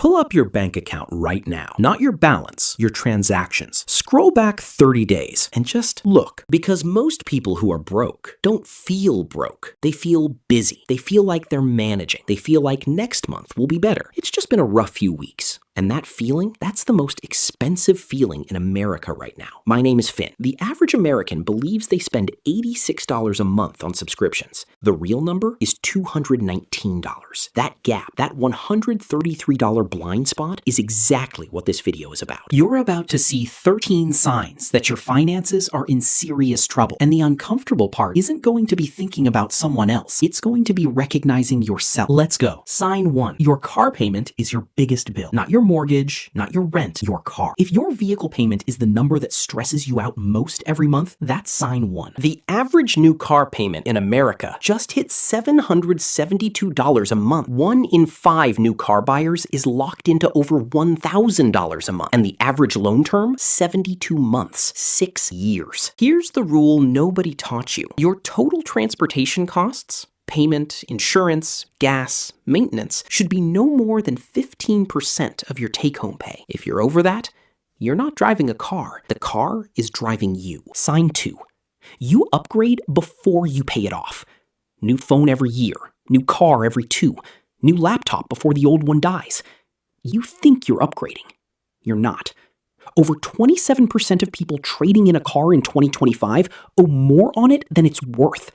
Pull up your bank account right now. Not your balance, your transactions. Scroll back 30 days and just look. Because most people who are broke don't feel broke. They feel busy. They feel like they're managing. They feel like next month will be better. It's just been a rough few weeks. And that feeling, that's the most expensive feeling in America right now. My name is Finn. The average American believes they spend $86 a month on subscriptions. The real number is $219. That gap, that $133 blind spot, is exactly what this video is about. You're about to see 13 signs that your finances are in serious trouble. And the uncomfortable part isn't going to be thinking about someone else. It's going to be recognizing yourself. Let's go. Sign 1. Your car payment is your biggest bill. Not your mortgage, not your rent, your car. If your vehicle payment is the number that stresses you out most every month, that's sign 1. The average new car payment in America just hit $772 a month. 1 in 5 new car buyers is locked into over $1,000 a month. And the average loan term, 72 months, 6 years. Here's the rule nobody taught you. Your total transportation costs, payment, insurance, gas, maintenance, should be no more than 15% of your take-home pay. If you're over that, you're not driving a car. The car is driving you. Sign 2. You upgrade before you pay it off. New phone every year. New car every 2. New laptop before the old one dies. You think you're upgrading. You're not. Over 27% of people trading in a car in 2025 owe more on it than it's worth.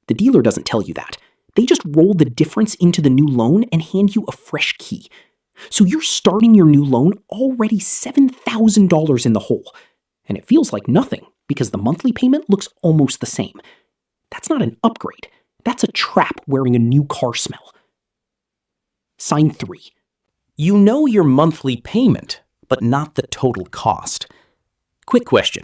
The dealer doesn't tell you that. They just roll the difference into the new loan and hand you a fresh key. So you're starting your new loan already $7,000 in the hole. And it feels like nothing because the monthly payment looks almost the same. That's not an upgrade. That's a trap wearing a new car smell. Sign 3. You know your monthly payment, but not the total cost. Quick question.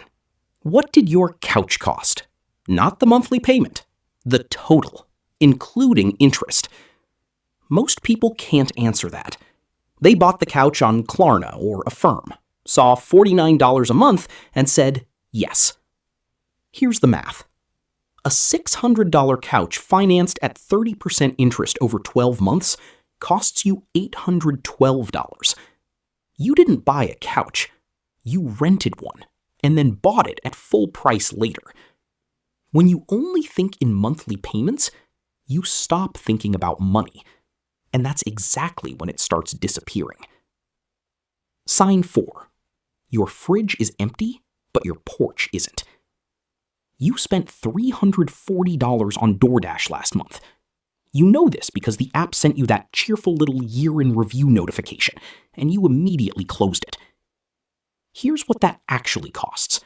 What did your couch cost? Not the monthly payment. The total, including interest. Most people can't answer that. They bought the couch on Klarna or Affirm, saw $49 a month, and said yes. Here's the math. A $600 couch financed at 30% interest over 12 months costs you $812. You didn't buy a couch. You rented one and then bought it at full price later. When you only think in monthly payments, you stop thinking about money. And that's exactly when it starts disappearing. Sign 4. Your fridge is empty, but your porch isn't. You spent $340 on DoorDash last month. You know this because the app sent you that cheerful little year-in-review notification, and you immediately closed it. Here's what that actually costs.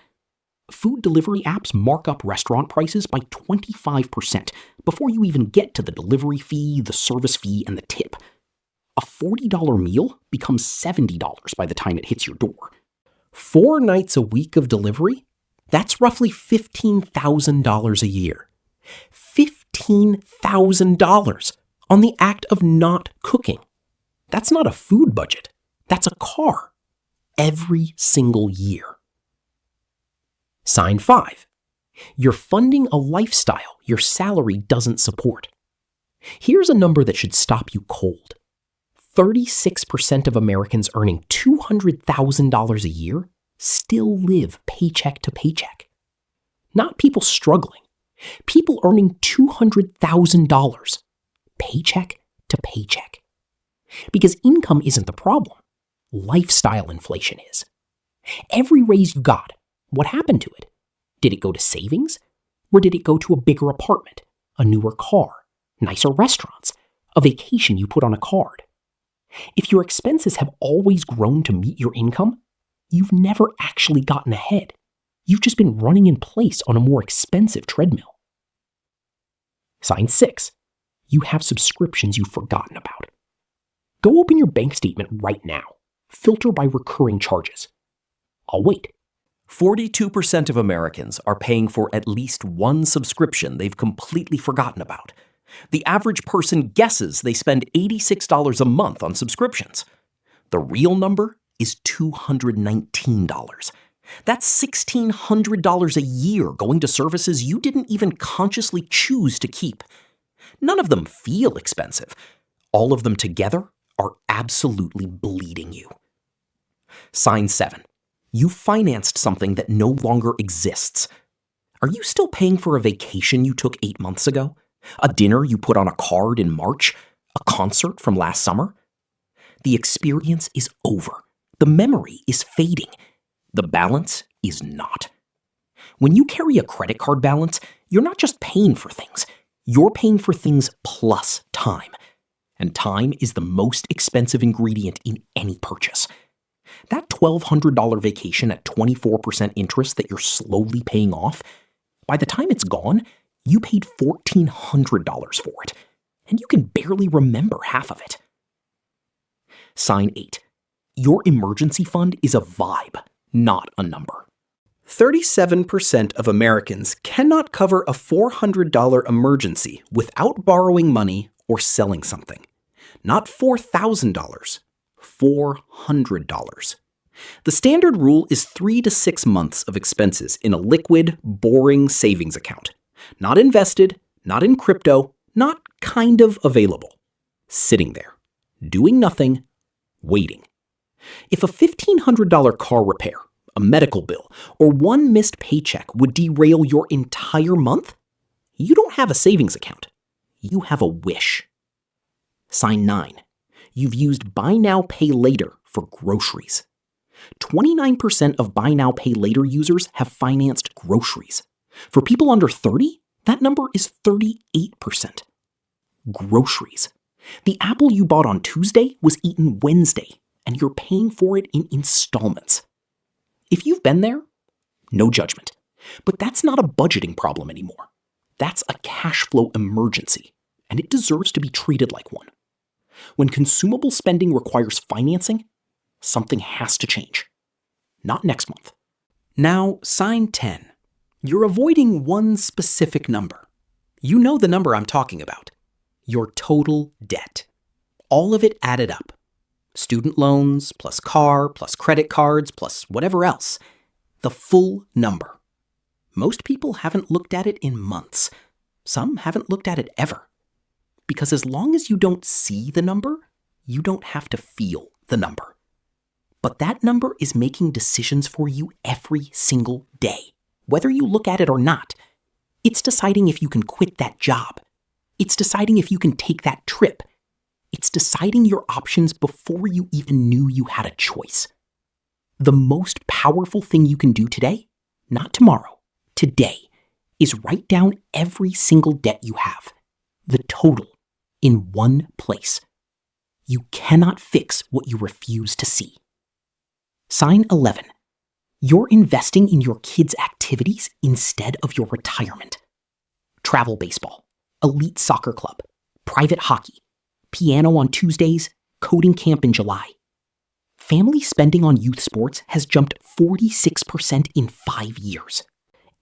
Food delivery apps mark up restaurant prices by 25% before you even get to the delivery fee, the service fee, and the tip. A $40 meal becomes $70 by the time it hits your door. 4 nights a week of delivery? That's roughly $15,000 a year. $15,000 on the act of not cooking. That's not a food budget. That's a car. Every single year. Sign 5. You're funding a lifestyle your salary doesn't support. Here's a number that should stop you cold. 36% of Americans earning $200,000 a year still live paycheck to paycheck. Not people struggling. People earning $200,000 paycheck to paycheck. Because income isn't the problem. Lifestyle inflation is. Every raise you got, what happened to it? Did it go to savings? Or did it go to a bigger apartment, a newer car, nicer restaurants, a vacation you put on a card? If your expenses have always grown to meet your income, you've never actually gotten ahead. You've just been running in place on a more expensive treadmill. Sign 6. You have subscriptions you've forgotten about. Go open your bank statement right now. Filter by recurring charges. I'll wait. 42% of Americans are paying for at least one subscription they've completely forgotten about. The average person guesses they spend $86 a month on subscriptions. The real number is $219. That's $1,600 a year going to services you didn't even consciously choose to keep. None of them feel expensive. All of them together are absolutely bleeding you. Sign 7. You financed something that no longer exists. Are you still paying for a vacation you took 8 months ago? A dinner you put on a card in March? A concert from last summer? The experience is over. The memory is fading. The balance is not. When you carry a credit card balance, you're not just paying for things. You're paying for things plus time. And time is the most expensive ingredient in any purchase. That $1,200 vacation at 24% interest that you're slowly paying off, by the time it's gone, you paid $1,400 for it, and you can barely remember half of it. Sign 8. Your emergency fund is a vibe, not a number. 37% of Americans cannot cover a $400 emergency without borrowing money or selling something. Not $4,000, $400. The standard rule is 3 to 6 months of expenses in a liquid, boring savings account. Not invested, not in crypto, not kind of available. Sitting there, doing nothing, waiting. If a $1,500 car repair, a medical bill, or one missed paycheck would derail your entire month, you don't have a savings account. You have a wish. Sign 9. You've used Buy Now, Pay Later for groceries. 29% of Buy Now, Pay Later users have financed groceries. For people under 30, that number is 38%. Groceries. The apple you bought on Tuesday was eaten Wednesday, and you're paying for it in installments. If you've been there, no judgment. But that's not a budgeting problem anymore. That's a cash flow emergency, and it deserves to be treated like one. When consumable spending requires financing, something has to change. Not next month. Now, sign 10. You're avoiding one specific number. You know the number I'm talking about. Your total debt. All of it added up. Student loans, plus car, plus credit cards, plus whatever else. The full number. Most people haven't looked at it in months. Some haven't looked at it ever. Because as long as you don't see the number, you don't have to feel the number. But that number is making decisions for you every single day, whether you look at it or not. It's deciding if you can quit that job. It's deciding if you can take that trip. It's deciding your options before you even knew you had a choice. The most powerful thing you can do today, not tomorrow, today, is write down every single debt you have, the total, in one place. You cannot fix what you refuse to see. Sign 11. You're investing in your kids' activities instead of your retirement. Travel baseball, elite soccer club, private hockey, piano on Tuesdays, coding camp in July. Family spending on youth sports has jumped 46% in 5 years.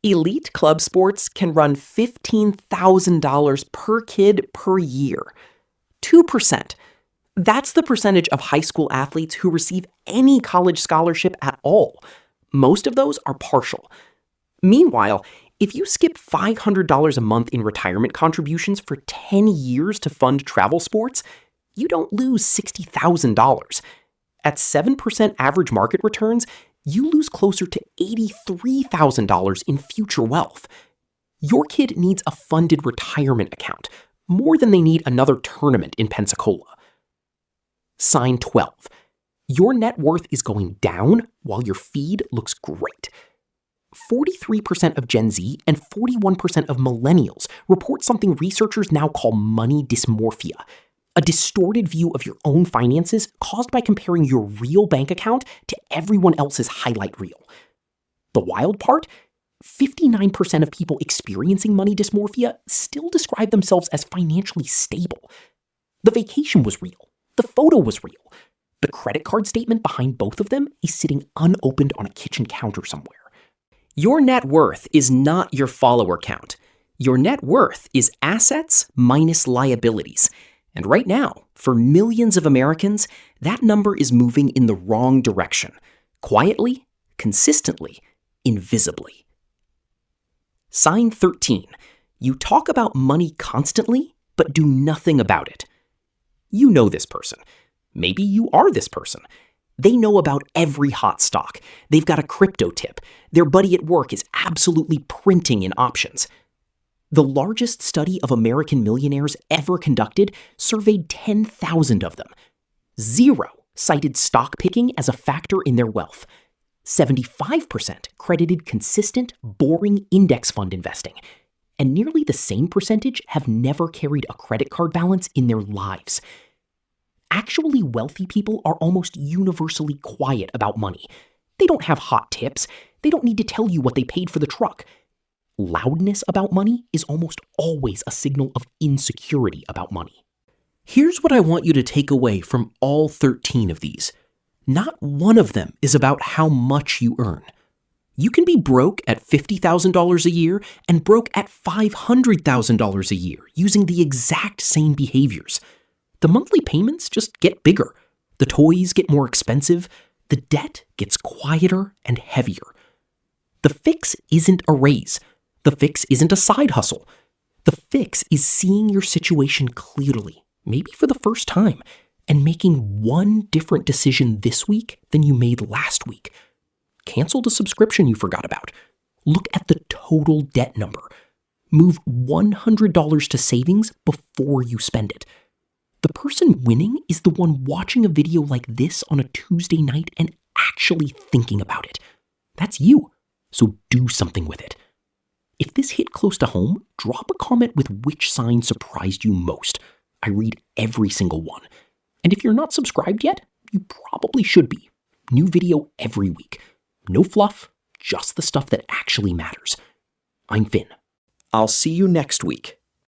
Elite club sports can run $15,000 per kid per year. 2%. That's the percentage of high school athletes who receive any college scholarship at all. Most of those are partial. Meanwhile, if you skip $500 a month in retirement contributions for 10 years to fund travel sports, you don't lose $60,000. At 7% average market returns, you lose closer to $83,000 in future wealth. Your kid needs a funded retirement account, more than they need another tournament in Pensacola. Sign 12. Your net worth is going down while your feed looks great. 43% of Gen Z and 41% of millennials report something researchers now call money dysmorphia, a distorted view of your own finances caused by comparing your real bank account to everyone else's highlight reel. The wild part? 59% of people experiencing money dysmorphia still describe themselves as financially stable. The vacation was real. The photo was real. The credit card statement behind both of them is sitting unopened on a kitchen counter somewhere. Your net worth is not your follower count. Your net worth is assets minus liabilities. And right now, for millions of Americans, that number is moving in the wrong direction. Quietly, consistently, invisibly. Sign 13. You talk about money constantly, but do nothing about it. You know this person. Maybe you are this person. They know about every hot stock. They've got a crypto tip. Their buddy at work is absolutely printing in options. The largest study of American millionaires ever conducted surveyed 10,000 of them. 0 cited stock picking as a factor in their wealth. 75% credited consistent, boring index fund investing. And nearly the same percentage have never carried a credit card balance in their lives. Actually wealthy people are almost universally quiet about money. They don't have hot tips. They don't need to tell you what they paid for the truck. Loudness about money is almost always a signal of insecurity about money. Here's what I want you to take away from all 13 of these. Not one of them is about how much you earn. You can be broke at $50,000 a year and broke at $500,000 a year using the exact same behaviors. The monthly payments just get bigger. The toys get more expensive. The debt gets quieter and heavier. The fix isn't a raise. The fix isn't a side hustle. The fix is seeing your situation clearly, maybe for the first time, and making one different decision this week than you made last week. Cancel the subscription you forgot about. Look at the total debt number. Move $100 to savings before you spend it. The person winning is the one watching a video like this on a Tuesday night and actually thinking about it. That's you, so do something with it. If this hit close to home, drop a comment with which sign surprised you most. I read every single one. And if you're not subscribed yet, you probably should be. New video every week. No fluff, just the stuff that actually matters. I'm Finn. I'll see you next week.